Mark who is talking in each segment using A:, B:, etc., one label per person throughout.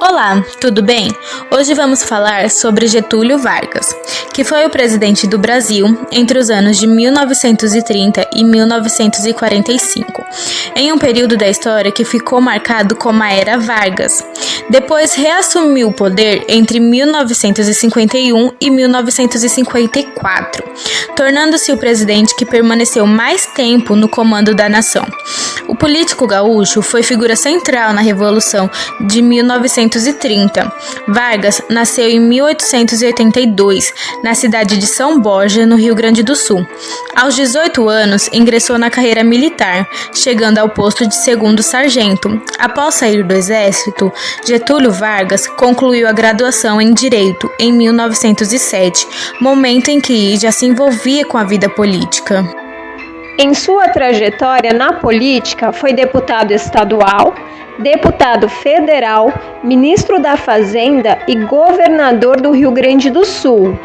A: Olá, tudo bem? Hoje vamos falar sobre Getúlio Vargas, que foi o presidente do Brasil entre os anos de 1930 e 1945, em um período da história que ficou marcado como a Era Vargas. Depois reassumiu o poder entre 1951 e 1954, tornando-se o presidente que permaneceu mais tempo no comando da nação. O político gaúcho foi figura central na Revolução de 1930. Vargas nasceu em 1882, na cidade de São Borja, no Rio Grande do Sul. Aos 18 anos, ingressou na carreira militar, chegando ao posto de segundo sargento. Após sair do exército, Getúlio Vargas concluiu a graduação em Direito em 1907, momento em que já se envolvia com a vida política.
B: Em sua trajetória na política, foi deputado estadual, deputado federal, ministro da Fazenda e governador do Rio Grande do Sul.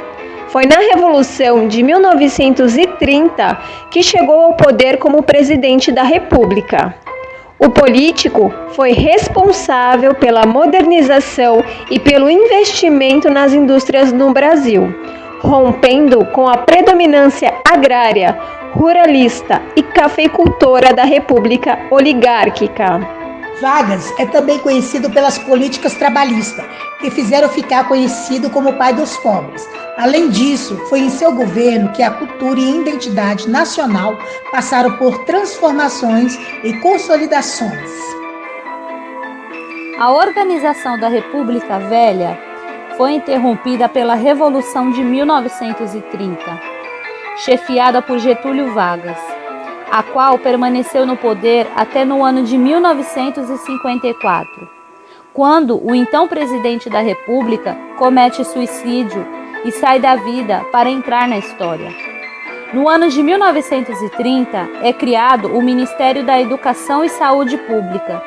B: Foi na Revolução de 1930 que chegou ao poder como presidente da República. O político foi responsável pela modernização e pelo investimento nas indústrias no Brasil, rompendo com a predominância agrária, ruralista e cafeicultora da República Oligárquica.
C: Vargas é também conhecido pelas políticas trabalhistas, que fizeram ficar conhecido como o pai dos pobres. Além disso, foi em seu governo que a cultura e a identidade nacional passaram por transformações e consolidações.
D: A organização da República Velha foi interrompida pela Revolução de 1930, chefiada por Getúlio Vargas, a qual permaneceu no poder até no ano de 1954, quando o então presidente da República comete suicídio e sai da vida para entrar na história. No ano de 1930, é criado o Ministério da Educação e Saúde Pública,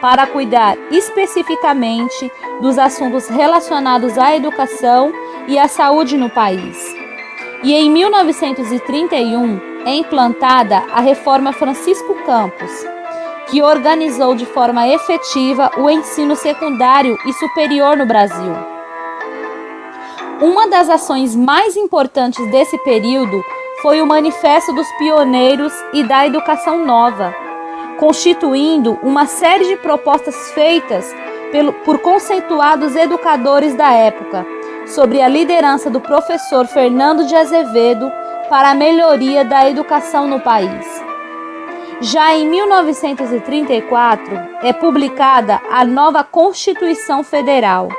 D: para cuidar especificamente dos assuntos relacionados à educação e à saúde no país. E em 1931 é implantada a Reforma Francisco Campos, que organizou de forma efetiva o ensino secundário e superior no Brasil. Uma das ações mais importantes desse período foi o Manifesto dos Pioneiros e da Educação Nova, constituindo uma série de propostas feitas por conceituados educadores da época, sobre a liderança do professor Fernando de Azevedo para a melhoria da educação no país. Já em 1934, é publicada a nova Constituição Federal,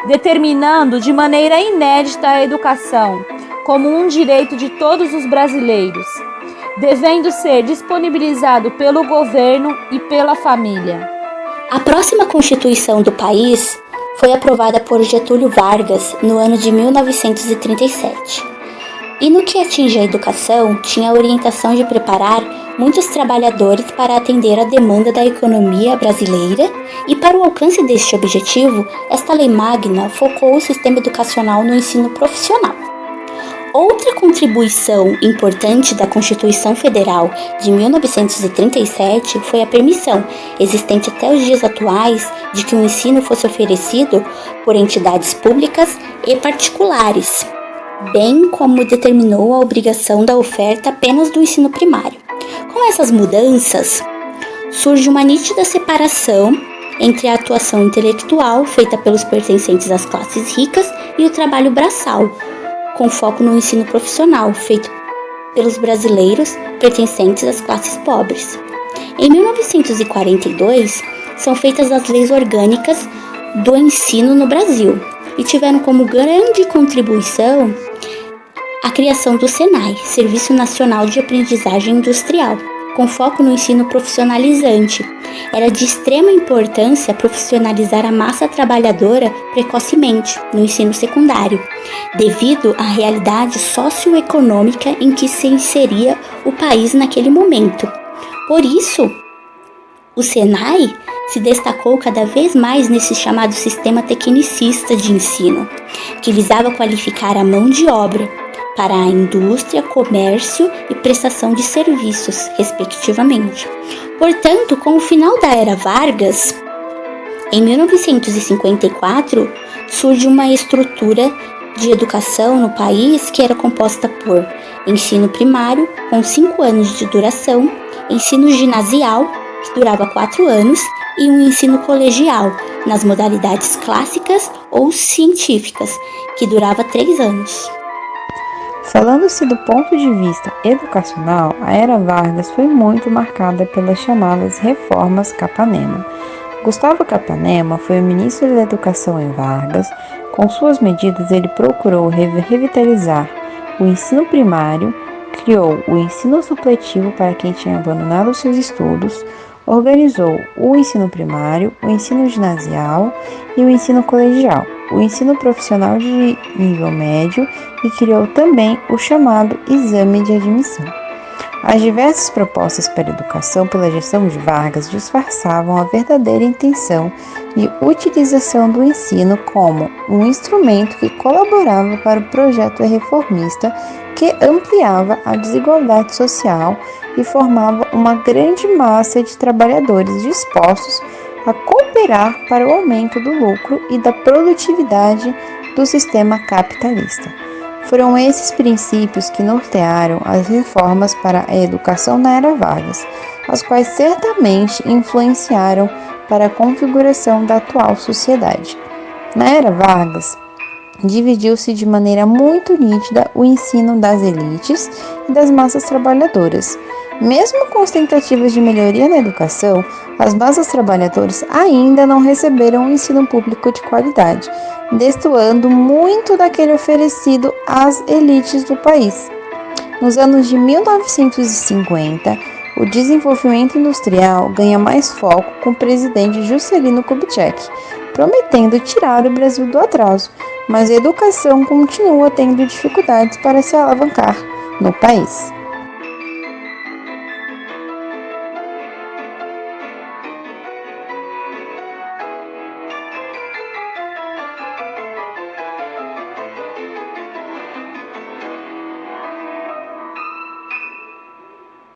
D: determinando de maneira inédita a educação como um direito de todos os brasileiros, devendo ser disponibilizado pelo governo e pela família.
E: A próxima Constituição do país foi aprovada por Getúlio Vargas no ano de 1937. E no que atinge a educação, tinha a orientação de preparar muitos trabalhadores para atender a demanda da economia brasileira, e para o alcance deste objetivo, esta lei magna focou o sistema educacional no ensino profissional. Outra contribuição importante da Constituição Federal de 1937 foi a permissão, existente até os dias atuais, de que o ensino fosse oferecido por entidades públicas e particulares, bem como determinou a obrigação da oferta apenas do ensino primário. Com essas mudanças, surge uma nítida separação entre a atuação intelectual feita pelos pertencentes às classes ricas e o trabalho braçal, com foco no ensino profissional, feito pelos brasileiros pertencentes às classes pobres. Em 1942, são feitas as leis orgânicas do ensino no Brasil, e tiveram como grande contribuição a criação do SENAI, Serviço Nacional de Aprendizagem Industrial, com foco no ensino profissionalizante. Era de extrema importância profissionalizar a massa trabalhadora precocemente no ensino secundário, devido à realidade socioeconômica em que se inseria o país naquele momento. Por isso, o SENAI se destacou cada vez mais nesse chamado sistema tecnicista de ensino, que visava qualificar a mão de obra para a indústria, comércio e prestação de serviços, respectivamente. Portanto, com o final da Era Vargas, Em 1954, surge uma estrutura de educação no país que era composta por ensino primário, com 5 anos de duração, ensino ginasial, que durava 4 anos, e um ensino colegial, nas modalidades clássicas ou científicas, que durava 3 anos.
F: Falando-se do ponto de vista educacional, a Era Vargas foi muito marcada pelas chamadas reformas Capanema. Gustavo Capanema foi o ministro da Educação em Vargas. Com suas medidas, ele procurou revitalizar o ensino primário, criou o ensino supletivo para quem tinha abandonado seus estudos, organizou o ensino primário, o ensino ginasial e o ensino colegial, o ensino profissional de nível médio e criou também o chamado Exame de Admissão. As diversas propostas para a educação pela gestão de Vargas disfarçavam a verdadeira intenção de utilização do ensino como um instrumento que colaborava para o projeto reformista que ampliava a desigualdade social e formava uma grande massa de trabalhadores dispostos a cooperar para o aumento do lucro e da produtividade do sistema capitalista. Foram esses princípios que nortearam as reformas para a educação na Era Vargas, as quais certamente influenciaram para a configuração da atual sociedade. Na Era Vargas, dividiu-se de maneira muito nítida o ensino das elites e das massas trabalhadoras. Mesmo com as tentativas de melhoria na educação, as massas trabalhadoras ainda não receberam um ensino público de qualidade, destoando muito daquele oferecido às elites do país. Nos anos de 1950, o desenvolvimento industrial ganha mais foco com o presidente Juscelino Kubitschek, prometendo tirar o Brasil do atraso, mas a educação continua tendo dificuldades para se alavancar no país.